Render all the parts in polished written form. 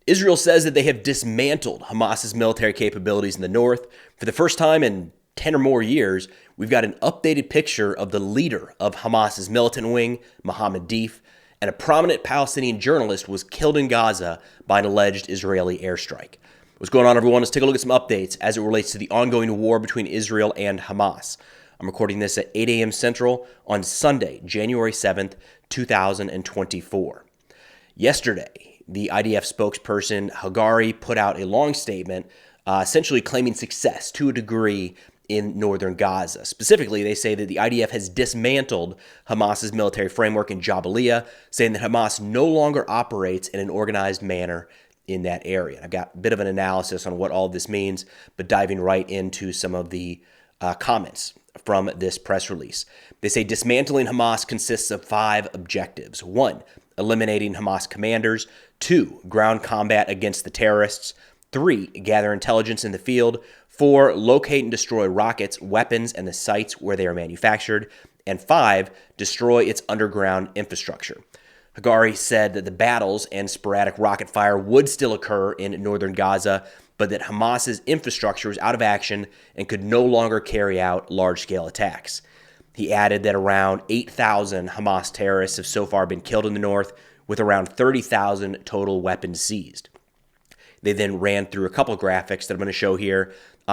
Israel says that they have dismantled Hamas's military capabilities in the north. For the first time in 10 or more years, we've got an updated picture of the leader of Hamas's militant wing, Mohammad Deif, and a prominent Palestinian journalist was killed in Gaza by an alleged Israeli airstrike. What's going on, everyone? Let's take a look at some updates as it relates to the ongoing war between Israel and Hamas. I'm recording this at 8 a.m. Central on Sunday, January 7th, 2024. Yesterday, the IDF spokesperson Hagari put out a long statement essentially claiming success to a degree in northern Gaza. Specifically, they say that the IDF has dismantled Hamas's military framework in Jabalia, saying that Hamas no longer operates in an organized manner in that area. I've got a bit of an analysis on what all of this means, but diving right into some of the comments from this press release. They say dismantling Hamas consists of 5 objectives. 1, eliminating Hamas commanders. 2, ground combat against the terrorists. 3, gather intelligence in the field. 4, locate and destroy rockets, weapons, and the sites where they are manufactured. And 5, destroy its underground infrastructure. Hagari said that the battles and sporadic rocket fire would still occur in northern Gaza, but that Hamas's infrastructure was out of action and could no longer carry out large-scale attacks. He added that around 8,000 Hamas terrorists have so far been killed in the north, with around 30,000 total weapons seized. They then ran through a couple graphics that I'm going to show here.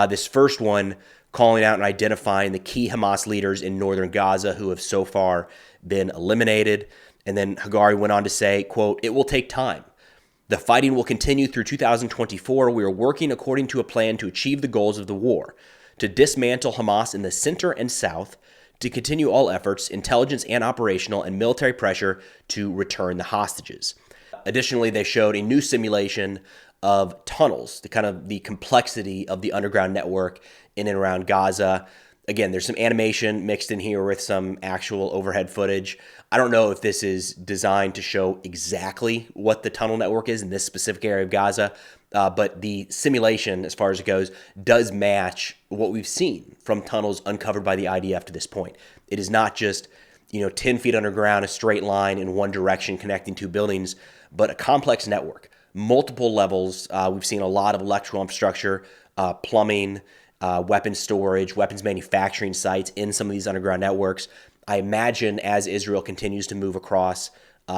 This first one calling out and identifying the key Hamas leaders in northern Gaza who have so far been eliminated. And then Hagari went on to say, quote, "It will take time. The fighting will continue through 2024. We are working according to a plan to achieve the goals of the war, to dismantle Hamas in the center and south, to continue all efforts, intelligence and operational and military pressure to return the hostages." Additionally, they showed a new simulation of tunnels, the complexity of the underground network in and around Gaza. Again, there's some animation mixed in here with some actual overhead footage. I don't know if this is designed to show exactly what the tunnel network is in this specific area of Gaza, but the simulation, as far as it goes, does match what we've seen from tunnels uncovered by the IDF to this point. It is not just 10 feet underground, a straight line in one direction connecting 2 buildings, but a complex network, multiple levels. We've seen a lot of electrical infrastructure, plumbing, weapons storage, weapons manufacturing sites in some of these underground networks. I imagine as Israel continues to move across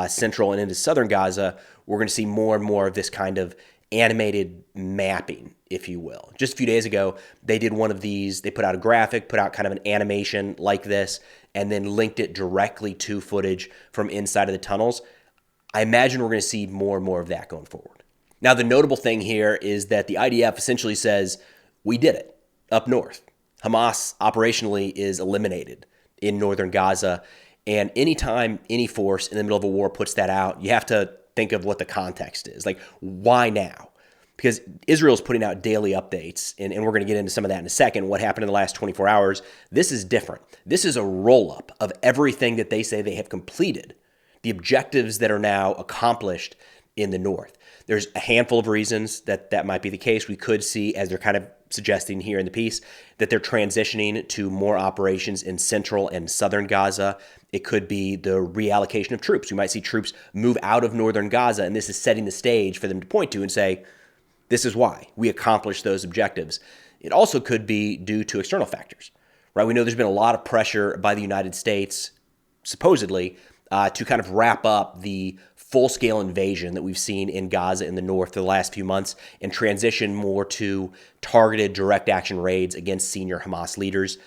central and into southern Gaza, we're going to see more and more of this kind of animated mapping, if you will. Just a few days ago, they did one of these. They put out a graphic, put out kind of an animation like this, and then linked it directly to footage from inside of the tunnels. I imagine we're going to see more and more of that going forward. Now, the notable thing here is that the IDF essentially says, we did it up north. Hamas operationally is eliminated in northern Gaza. And anytime any force in the middle of a war puts that out, you have to think of what the context is. Like, why now? Because Israel's putting out daily updates, and we're going to get into some of that in a second, what happened in the last 24 hours. This is different. This is a roll-up of everything that they say they have completed, the objectives that are now accomplished in the north. There's a handful of reasons that might be the case. We could see, as they're kind of suggesting here in the piece, that they're transitioning to more operations in central and southern Gaza. It could be the reallocation of troops. We might see troops move out of northern Gaza, and this is setting the stage for them to point to and say, this is why we accomplished those objectives. It also could be due to external factors, right? We know there's been a lot of pressure by the United States, supposedly, to kind of wrap up the full-scale invasion that we've seen in Gaza in the north for the last few months and transition more to targeted direct action raids against senior Hamas leaders.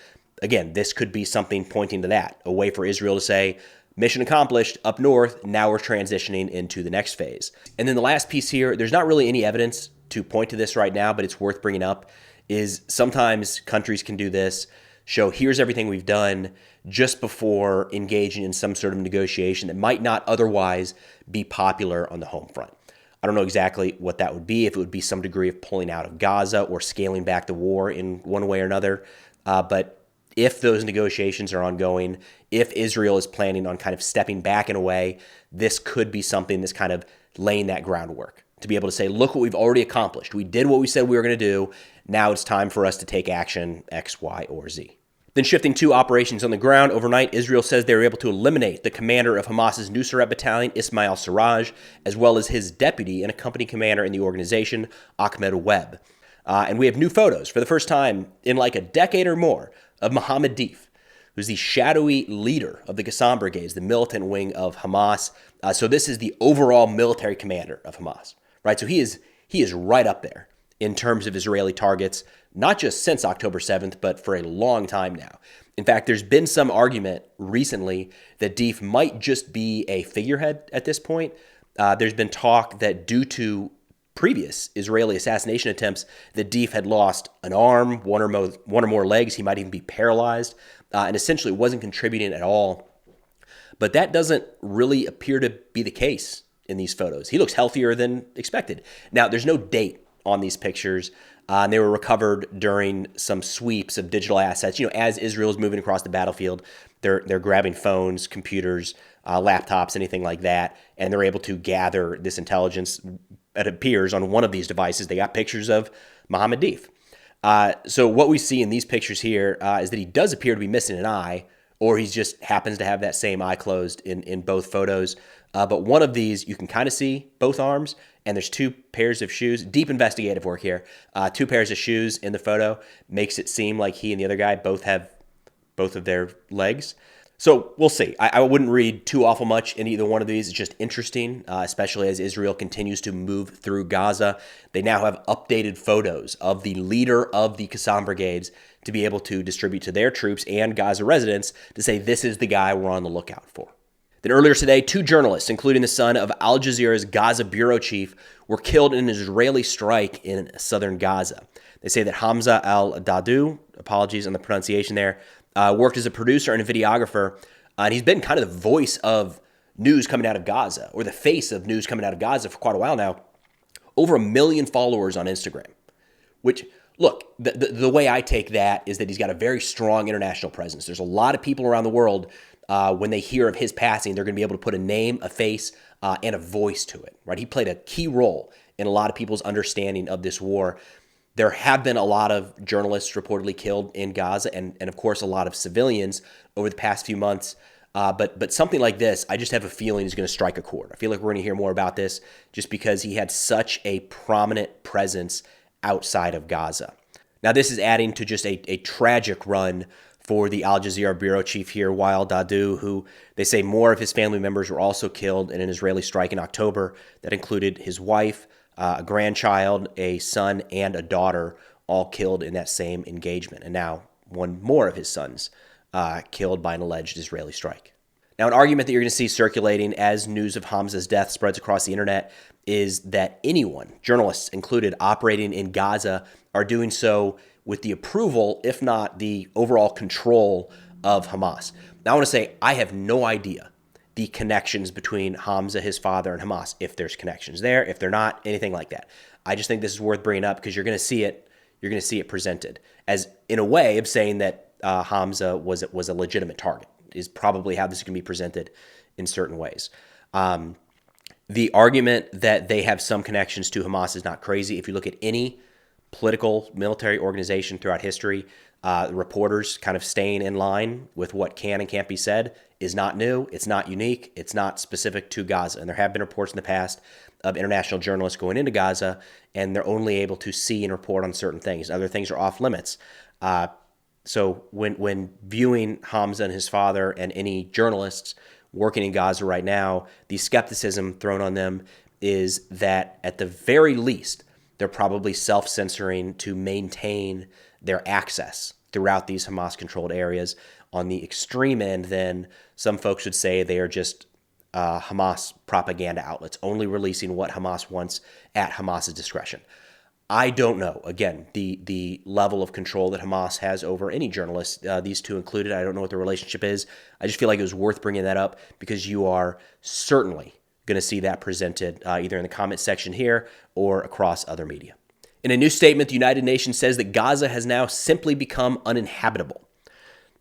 Again, this could be something pointing to that, a way for Israel to say, mission accomplished up north, now we're transitioning into the next phase. And then the last piece here, there's not really any evidence to point to this right now, but it's worth bringing up, is sometimes countries can do this, show here's everything we've done just before engaging in some sort of negotiation that might not otherwise be popular on the home front. I don't know exactly what that would be, if it would be some degree of pulling out of Gaza or scaling back the war in one way or another. But if those negotiations are ongoing, if Israel is planning on kind of stepping back in a way, this could be something that's kind of laying that groundwork to be able to say, look what we've already accomplished. We did what we said we were going to do. Now it's time for us to take action X, Y, or Z. Then shifting to operations on the ground, overnight, Israel says they were able to eliminate the commander of Hamas's Nusayrat battalion, Ismail Siraj, as well as his deputy and a company commander in the organization, Ahmed Webb. And we have new photos for the first time in like a decade or more of Mohammad Deif, who's the shadowy leader of the Qassam Brigades, the militant wing of Hamas. So this is the overall military commander of Hamas, right? So he is right up there in terms of Israeli targets, not just since October 7th, but for a long time now. In fact, there's been some argument recently that Deif might just be a figurehead at this point. There's been talk that due to previous Israeli assassination attempts, that Deif had lost an arm, one or more legs. He might even be paralyzed, and essentially wasn't contributing at all. But that doesn't really appear to be the case in these photos. He looks healthier than expected. Now, there's no date on these pictures, and they were recovered during some sweeps of digital assets. You know, as Israel is moving across the battlefield, they're grabbing phones, computers, laptops, anything like that, and they're able to gather this intelligence. It appears on one of these devices, they got pictures of Mohammad Deif. So what we see in these pictures here is that he does appear to be missing an eye, or he just happens to have that same eye closed in both photos. But one of these, you can kind of see both arms, and there's two pairs of shoes. Deep investigative work here. Two pairs of shoes in the photo makes it seem like he and the other guy both have both of their legs. So we'll see. I wouldn't read too awful much in either one of these. It's just interesting, especially as Israel continues to move through Gaza. They now have updated photos of the leader of the Qassam Brigades to be able to distribute to their troops and Gaza residents to say this is the guy we're on the lookout for. Then earlier today, two journalists, including the son of Al Jazeera's Gaza bureau chief, were killed in an Israeli strike in southern Gaza. They say that Hamza al-Dadu, apologies on the pronunciation there, worked as a producer and a videographer, and he's been kind of the voice of news coming out of Gaza, or the face of news coming out of Gaza for quite a while now. Over 1 million followers on Instagram, which, look, the way I take that is that he's got a very strong international presence. There's a lot of people around the world, when they hear of his passing, they're going to be able to put a name, a face, and a voice to it, right? He played a key role in a lot of people's understanding of this war. There have been a lot of journalists reportedly killed in Gaza, and of course, a lot of civilians over the past few months. But something like this, I just have a feeling is going to strike a chord. I feel like we're going to hear more about this just because he had such a prominent presence outside of Gaza. Now, this is adding to just a tragic run for the Al Jazeera bureau chief here, Wael Dadu, who they say more of his family members were also killed in an Israeli strike in October that included his wife, a grandchild, a son, and a daughter, all killed in that same engagement. And now one more of his sons killed by an alleged Israeli strike. Now, an argument that you're going to see circulating as news of Hamza's death spreads across the internet is that anyone, journalists included, operating in Gaza are doing so with the approval, if not the overall control, of Hamas. Now, I want to say I have no idea the connections between Hamza, his father, and Hamas, if there's connections there, if they're not, anything like that. I just think this is worth bringing up because you're going to see it presented as in a way of saying that Hamza was a legitimate target, is probably how this is going to be presented in certain ways. The argument that they have some connections to Hamas is not crazy. If you look at any political military organization throughout history, reporters kind of staying in line with what can and can't be said is not new. It's not unique. It's not specific to Gaza. And there have been reports in the past of international journalists going into Gaza, and they're only able to see and report on certain things. Other things are off limits. So when viewing Hamza and his father and any journalists working in Gaza right now, the skepticism thrown on them is that at the very least, they're probably self-censoring to maintain their access throughout these Hamas-controlled areas. On the extreme end, then, some folks would say they are just Hamas propaganda outlets, only releasing what Hamas wants at Hamas's discretion. I don't know, again, the level of control that Hamas has over any journalist, these two included. I don't know what the relationship is. I just feel like it was worth bringing that up because you are certainly going to see that presented either in the comment section here or across other media. In a new statement, the United Nations says that Gaza has now simply become uninhabitable.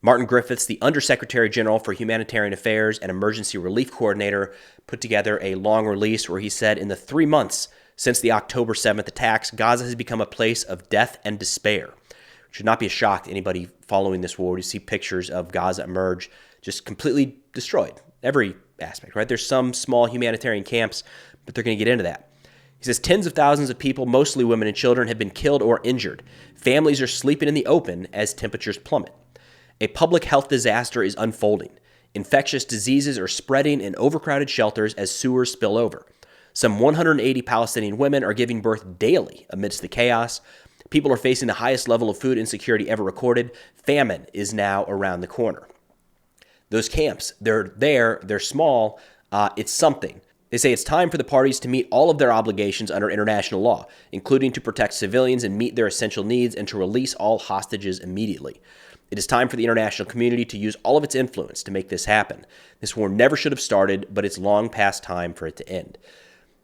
Martin Griffiths, the Undersecretary General for Humanitarian Affairs and Emergency Relief Coordinator, put together a long release where he said in the 3 months since the October 7th attacks, Gaza has become a place of death and despair, Should not be a shock to anybody following this war to see pictures of Gaza emerge just completely destroyed. Every aspect, right? There's some small humanitarian camps, but they're going to get into that. He says tens of thousands of people, mostly women and children, have been killed or injured. Families are sleeping in the open as temperatures plummet. A public health disaster is unfolding. Infectious diseases are spreading in overcrowded shelters as sewers spill over. Some 180 Palestinian women are giving birth daily amidst the chaos. People are facing the highest level of food insecurity ever recorded. Famine is now around the corner. Those camps, they're there, they're small, it's something. They say it's time for the parties to meet all of their obligations under international law, including to protect civilians and meet their essential needs and to release all hostages immediately. It is time for the international community to use all of its influence to make this happen. This war never should have started, but it's long past time for it to end.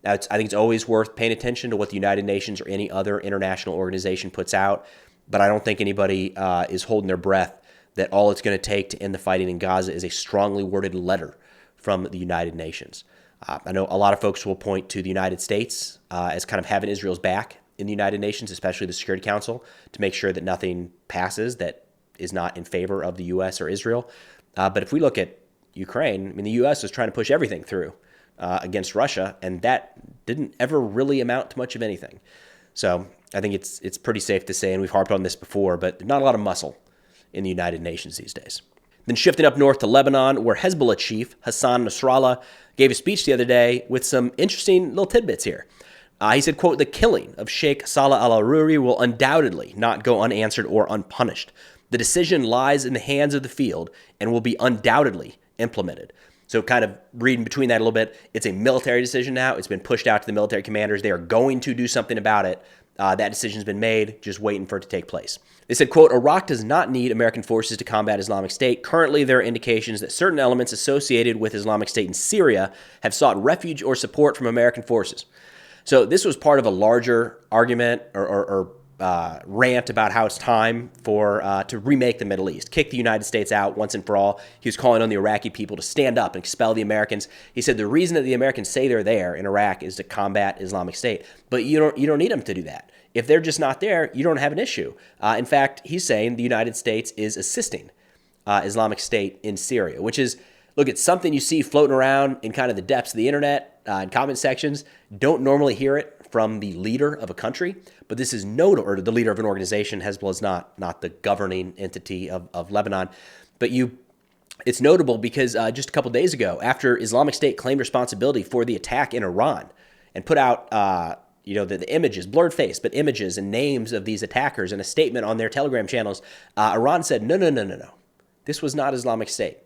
Now, I think it's always worth paying attention to what the United Nations or any other international organization puts out, but I don't think anybody is holding their breath that all it's going to take to end the fighting in Gaza is a strongly worded letter from the United Nations. I know a lot of folks will point to the United States as kind of having Israel's back in the United Nations, especially the Security Council, to make sure that nothing passes that is not in favor of the U.S. or Israel. But if we look at Ukraine, I mean, the U.S. was trying to push everything through against Russia, and that didn't ever really amount to much of anything. So I think it's pretty safe to say, and we've harped on this before, but not a lot of muscle in the United Nations these days. Then shifting up north to Lebanon, where Hezbollah chief Hassan Nasrallah gave a speech the other day with some interesting little tidbits here. He said, quote, "The killing of Sheikh Salah al-Aruri will undoubtedly not go unanswered or unpunished. The decision lies in the hands of the field and will be undoubtedly implemented." So kind of reading between that a little bit, it's a military decision now. It's been pushed out to the military commanders. They are going to do something about it. That decision's been made, just waiting for it to take place. They said, quote, "Iraq does not need American forces to combat Islamic State. Currently, there are indications that certain elements associated with Islamic State in Syria have sought refuge or support from American forces." So this was part of a larger argument or rant about how it's time for to remake the Middle East, kick the United States out once and for all. He was calling on the Iraqi people to stand up and expel the Americans. He said the reason that the Americans say they're there in Iraq is to combat Islamic State, but you don't need them to do that. If they're just not there, you don't have an issue. In fact, he's saying the United States is assisting Islamic State in Syria, which is, look, it's something you see floating around in kind of the depths of the internet and comment sections. Don't normally hear it from the leader of a country, but this is notable, or the leader of an organization. Hezbollah is not the governing entity of Lebanon, but it's notable because just a couple days ago, after Islamic State claimed responsibility for the attack in Iran and put out the images, blurred face, but images and names of these attackers and a statement on their Telegram channels, Iran said, no. This was not Islamic State.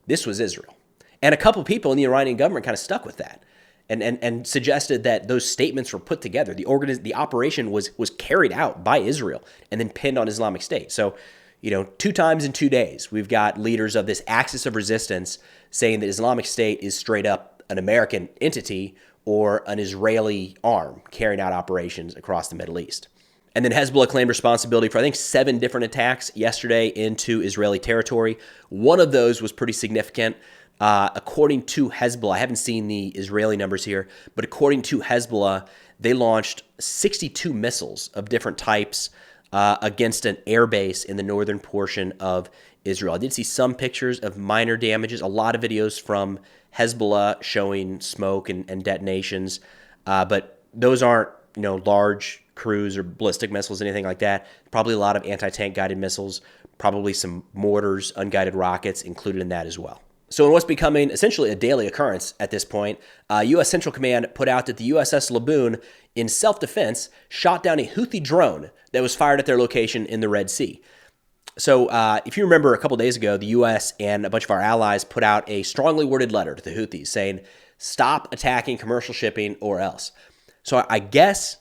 This was Israel. And a couple people in the Iranian government kind of stuck with that and suggested that those statements were put together. The operation was carried out by Israel and then pinned on Islamic State. So, 2 times in 2 days, we've got leaders of this axis of resistance saying that Islamic State is straight up an American entity or an Israeli arm carrying out operations across the Middle East. And then Hezbollah claimed responsibility for, I think, 7 different attacks yesterday into Israeli territory. One of those was pretty significant. According to Hezbollah, I haven't seen the Israeli numbers here, but according to Hezbollah, they launched 62 missiles of different types against an airbase in the northern portion of Israel. I did see some pictures of minor damages, a lot of videos from Hezbollah showing smoke and detonations, but those aren't, large cruise or ballistic missiles, anything like that. Probably a lot of anti-tank guided missiles, probably some mortars, unguided rockets included in that as well. So in what's becoming essentially a daily occurrence at this point, U.S. Central Command put out that the USS Laboon, in self-defense, shot down a Houthi drone that was fired at their location in the Red Sea. So if you remember a couple days ago, the U.S. and a bunch of our allies put out a strongly worded letter to the Houthis saying, stop attacking commercial shipping or else. So I guess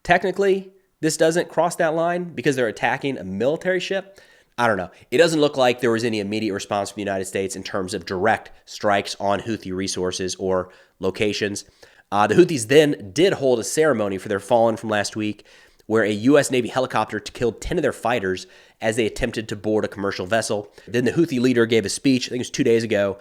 technically this doesn't cross that line because they're attacking a military ship. I don't know. It doesn't look like there was any immediate response from the United States in terms of direct strikes on Houthi resources or locations. The Houthis then did hold a ceremony for their fallen from last week where a U.S. Navy helicopter killed 10 of their fighters as they attempted to board a commercial vessel. Then the Houthi leader gave a speech, I think it was 2 days ago,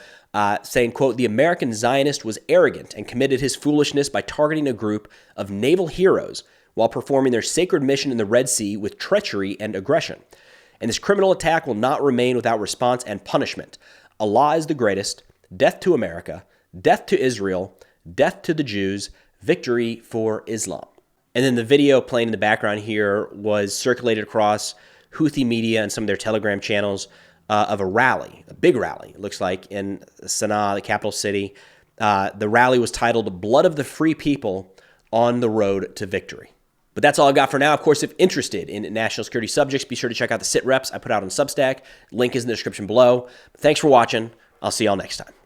saying, quote, "The American Zionist was arrogant and committed his foolishness by targeting a group of naval heroes while performing their sacred mission in the Red Sea with treachery and aggression. And this criminal attack will not remain without response and punishment. Allah is the greatest. Death to America. Death to Israel. Death to the Jews. Victory for Islam. And then the video playing in the background here was circulated across Houthi media and some of their Telegram channels of a rally, a big rally, it looks like, in Sana'a, the capital city. The rally was titled Blood of the Free People on the Road to Victory. But that's all I've got for now. Of course, if interested in national security subjects, be sure to check out the sit reps I put out on Substack. Link is in the description below. Thanks for watching. I'll see y'all next time.